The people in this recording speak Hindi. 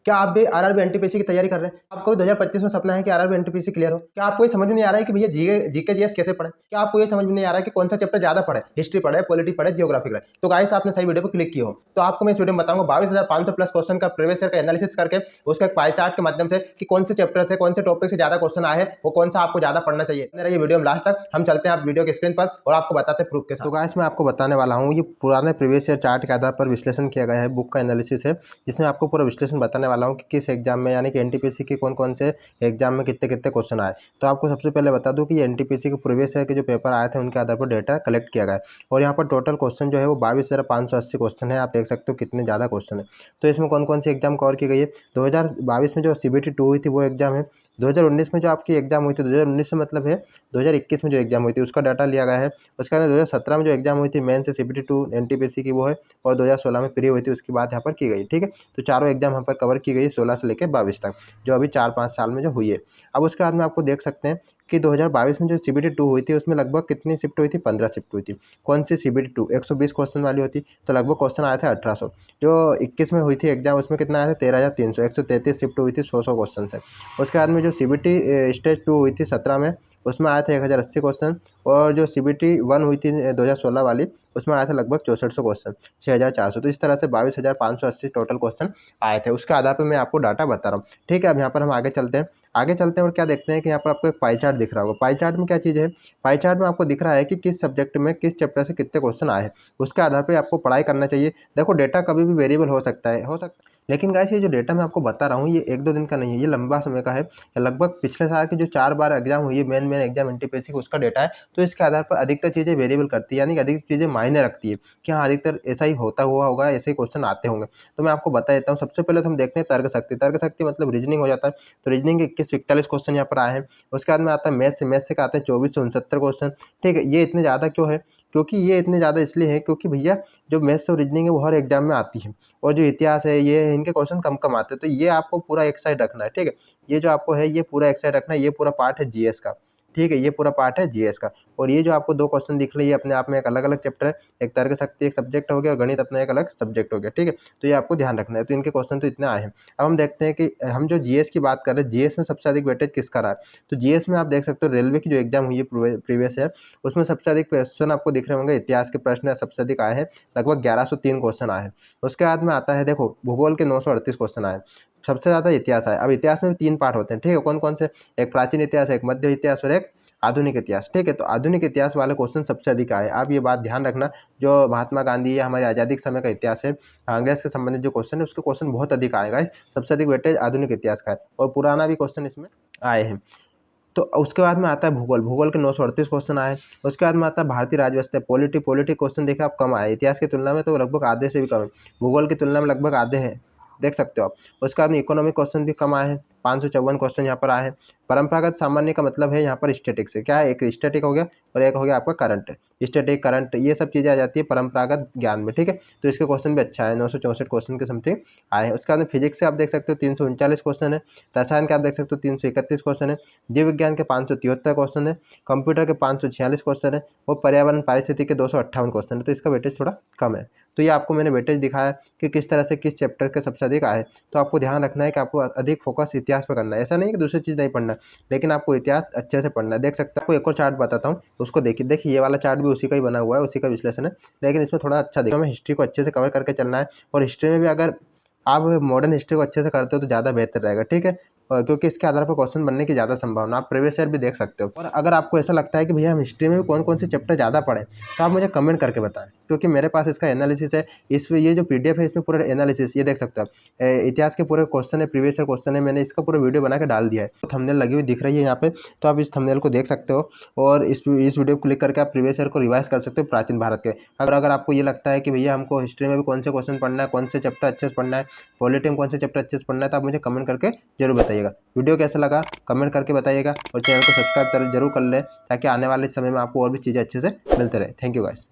क्या आप भी आरआरबी एनटीपीसी की तैयारी कर रहे हैं? आपको 2025 में सपना है कि आरआरबी एनटीपीसी क्लियर हो? क्या आपको ये समझ में नहीं आ रहा है कि भैया जीके जीएस कैसे पढ़े? क्या आपको ये समझ में नहीं आ रहा है कि कौन सा चैप्टर ज्यादा पढ़े, हिस्ट्री पढ़े, पॉलिटी पढ़े, जियोग्राफी पढ़े? तो गाइस आपने सही वीडियो पर क्लिक की हो। तो आपको मैं इस वीडियो में बताऊंगा 22,500 प्लस क्वेश्चन का प्रीवियस ईयर का एनालिसिस करके उसका एक पाई चार्ट के माध्यम से कि कौन से चैप्टर से कौन से टॉपिक से ज्यादा क्वेश्चन आए हैं, वो कौन सा आपको ज्यादा पढ़ना चाहिए। मेरा ये वीडियो में लास्ट तक हम चलते हैं आप वीडियो के स्क्रीन पर और आपको बताते हैं प्रूफ के साथ। तो गाइस मैं आपको बताने वाला हूँ ये पुराने प्रीवियस ईयर चार्ट के आधार पर विश्लेषण किया गया है, बुक का एनालिसिस है, जिसमें आपको पूरा विश्लेषण बताने वाला हूँ कि किस एग्जाम में यानी कि एनटीपीसी के कौन कौन से एग्जाम में कितने कितने क्वेश्चन आए। तो आपको सबसे पहले बता दूं कि ये एनटीपीसी के प्रीवियस ईयर के जो पेपर आए थे उनके आधार पर डेटा कलेक्ट किया गया है और यहाँ पर टोटल क्वेश्चन जो है वो 22,580 क्वेश्चन है। आप देख सकते हो कितने ज़्यादा क्वेश्चन है। तो इसमें कौन कौन सी एग्जाम कवर की गई है। 2022 में जो CBT 2 हुई थी वो एग्जाम है। 2019 में जो आपकी एग्जाम हुई थी, 2019 से मतलब है 2021 में जो एग्जाम हुई थी उसका डाटा लिया गया है। उसके बाद 2017 में जो एग्जाम हुई थी मेन से CBT 2 एनटीपीसी की वो है और 2016 में प्री हुई थी उसकी बात यहाँ पर की गई। ठीक है, तो चारों एग्जाम यहाँ पर कवर की गई 16 से लेकर 22 तक, जो अभी 4-5 साल में जो हुई है। अब उसके बाद में आपको देख सकते हैं कि 2022 में जो CBT 2 हुई थी उसमें लगभग कितनी शिफ्ट हुई थी, 15 शिफ्ट हुई थी। कौन सी CBT 2 120 क्वेश्चन वाली होती तो लगभग क्वेश्चन आए थे 1800। जो 21 में हुई थी एग्जाम उसमें कितना आया था 13,300, 133 शिफ्ट हुई थी 100 क्वेश्चन से। उसके बाद में जो CBT स्टेज 2 हुई थी 17 में उसमें आए थे 1080 क्वेश्चन और जो CBT 1 हुई थी 2016 वाली उसमें आया था लगभग 6400 क्वेश्चन, 6400। तो इस तरह से 22,580 टोटल क्वेश्चन आए थे। उसके आधार पर मैं आपको डाटा बता रहा हूँ। ठीक है, अब यहाँ पर हम आगे चलते हैं और क्या देखते हैं कि यहाँ पर आपको एक पाई चार्ट दिख रहा होगा। पाई चार्ट में क्या चीज़ है, पाई चार्ट में आपको दिख रहा है कि किस सब्जेक्ट में किस चैप्टर से कितने क्वेश्चन आए हैं, उसके आधार पर आपको पढ़ाई करना चाहिए। देखो डेटा कभी भी वेरिएबल हो सकता है, लेकिन गाइस ये जो डेटा मैं आपको बता रहा हूँ ये 1-2 दिन का नहीं है, ये लंबा समय का है। लगभग पिछले साल की जो 4 बार एग्जाम हुई है मेन एग्जाम एनटीपीसी का उसका डेटा है। तो इसके आधार पर अधिकतर चीज़ें वेरिएबल करती है, यानी कि अधिक चीज़ें मायने रखती है कि हाँ अधिकतर ऐसा ही होता हुआ होगा, ऐसे ही क्वेश्चन आते होंगे। तो मैं आपको बता देता हूँ। सबसे पहले तो हम देखते हैं तर्क शक्ति मतलब रीजनिंग हो जाता है। तो रीजनिंग के 21 से 41 क्वेश्चन यहाँ पर आए हैं। उसके बाद में आता है मैथ से आते हैं 24 से 69 क्वेश्चन। ठीक है, ये इतने ज़्यादा क्यों है, क्योंकि ये इतने ज़्यादा इसलिए है क्योंकि भैया जो मैथ्स और रीजनिंग है वो हर एग्जाम में आती है और जो इतिहास है ये इनके क्वेश्चन कम कम आते हैं। तो ये आपको पूरा एक साइड रखना है। ठीक है, ये जो आपको है ये पूरा एक साइड रखना है। ये पूरा पार्ट है जीएस का। ठीक है, ये पूरा पार्ट है जीएस का और ये जो आपको 2 क्वेश्चन दिख रहे हैं ये अपने आप में एक अलग अलग चैप्टर है। एक तर्क शक्ति एक सब्जेक्ट हो गया और गणित अपना एक अलग सब्जेक्ट हो गया। ठीक है, तो ये आपको ध्यान रखना है। तो इनके क्वेश्चन तो इतने आए हैं। अब हम देखते हैं कि हम जो जीएस की बात कर रहे हैं, जीएस में सबसे अधिक वेटेज किसका रहा है। तो जीएस में आप देख सकते हो रेलवे की जो एग्जाम हुई है प्रीवियस ईयर उसमें सबसे अधिक क्वेश्चन आपको दिख रहे होंगे। इतिहास के प्रश्न सबसे अधिक आए हैं, लगभग 1103 क्वेश्चन आए हैं। उसके बाद में आता है देखो भूगोल के 938 क्वेश्चन आए। सबसे ज़्यादा इतिहास आए। अब इतिहास में भी 3 पार्ट होते हैं। ठीक है, कौन कौन से, एक प्राचीन इतिहास, एक मध्य इतिहास और एक आधुनिक इतिहास। ठीक है, तो आधुनिक इतिहास वाले क्वेश्चन सबसे अधिक आए। आप ये बात ध्यान रखना, जो महात्मा गांधी या हमारी आज़ादी के समय का इतिहास है, कांग्रेस के संबंधित जो क्वेश्चन है उसके क्वेश्चन बहुत अधिक आएगा। सबसे अधिक वेटेज आधुनिक इतिहास का है और पुराना भी क्वेश्चन इसमें आए हैं। तो उसके बाद में आता है भूगोल के 938 क्वेश्चन आए। उसके बाद में आता है भारतीय राज्यव्यवस्था पॉलिटी क्वेश्चन देखे आप कम आए। इतिहास की तुलना में तो लगभग आधे से भी कम है, भूगोल की तुलना में लगभग आधे हैं, देख सकते हो आप। उसके बाद में इकोनॉमिक क्वेश्चन भी कम आए हैं, 554 क्वेश्चन यहाँ पर आए हैं। परंपरागत सामान्य का मतलब है यहाँ पर स्टैटिक से, क्या है, एक स्टैटिक हो गया और एक हो गया आपका करंट। स्टैटिक करंट ये सब चीज़ें आ जाती है परंपरागत ज्ञान में। ठीक है, तो इसके क्वेश्चन भी अच्छा है, 964 क्वेश्चन के समथिंग आए हैं। उसके बाद में फिजिक्स से आप देख सकते हो 339 क्वेश्चन है। रसायन के आप देख सकते हो 331 क्वेश्चन है। जीव विज्ञान के 573 क्वेश्चन है। कंप्यूटर के 546 क्वेश्चन है और पर्यावरण पारिस्थितिकी के 258 क्वेश्चन है। तो इसका वेटेज थोड़ा कम है। तो ये आपको मैंने वेटेज दिखाया कि किस तरह से किस चैप्टर के सबसे अधिक आए। तो आपको ध्यान रखना है कि आपको अधिक फोकस इतिहास पर करना है। ऐसा नहीं कि दूसरी चीज़ नहीं पढ़ना, लेकिन आपको इतिहास अच्छे से पढ़ना है। देख सकते हो, आपको एक और चार्ट बताता हूँ, उसको देखिए ये वाला चार्ट भी उसी का ही बना हुआ है, उसी का विश्लेषण है, लेकिन इसमें थोड़ा अच्छा देखो। हमें हिस्ट्री को अच्छे से कवर करके चलना है और हिस्ट्री में भी अगर आप मॉडर्न हिस्ट्री को अच्छे से करते हो तो ज़्यादा बेहतर रहेगा। ठीक है, क्योंकि इसके आधार पर क्वेश्चन बनने की ज़्यादा संभावना। आप प्रीवियस ईयर भी देख सकते हो। और अगर आपको ऐसा लगता है कि भैया हम हिस्ट्री में भी कौन कौन से चैप्टर ज़्यादा पढ़ें तो आप मुझे कमेंट करके बताएं, क्योंकि मेरे पास इसका एनालिसिस है। इसमें ये जो PDF है इसमें पूरा एनालिसिस ये देख सकते हो आप। इतिहास के पूरे क्वेश्चन है, प्रीवियस ईयर क्वेश्चन है, मैंने इसका पूरा वीडियो बना के डाल दिया है। तो थंबनेल लगी हुई दिख रही है यहाँ पे, तो आप इस थंबनेल को देख सकते हो और इस वीडियो को क्लिक करके आप प्रीवियस ईयर को रिवाइज कर सकते हो प्राचीन भारत के। अगर आपको ये लगता है कि भैया हमको हिस्ट्री में भी कौन से क्वेश्चन पढ़ना है, कौन से चैप्टर अच्छे से पढ़ना है, पॉलिटी में कौन से चैप्टर अच्छे से पढ़ना है, तो आप मुझे कमेंट करके जरूर बताइएगा। वीडियो कैसा लगा कमेंट करके बताइएगा और चैनल को सब्सक्राइब जरूर कर लें ताकि आने वाले समय में आपको और भी चीज़ें अच्छे से मिलते रहे। Thank you guys.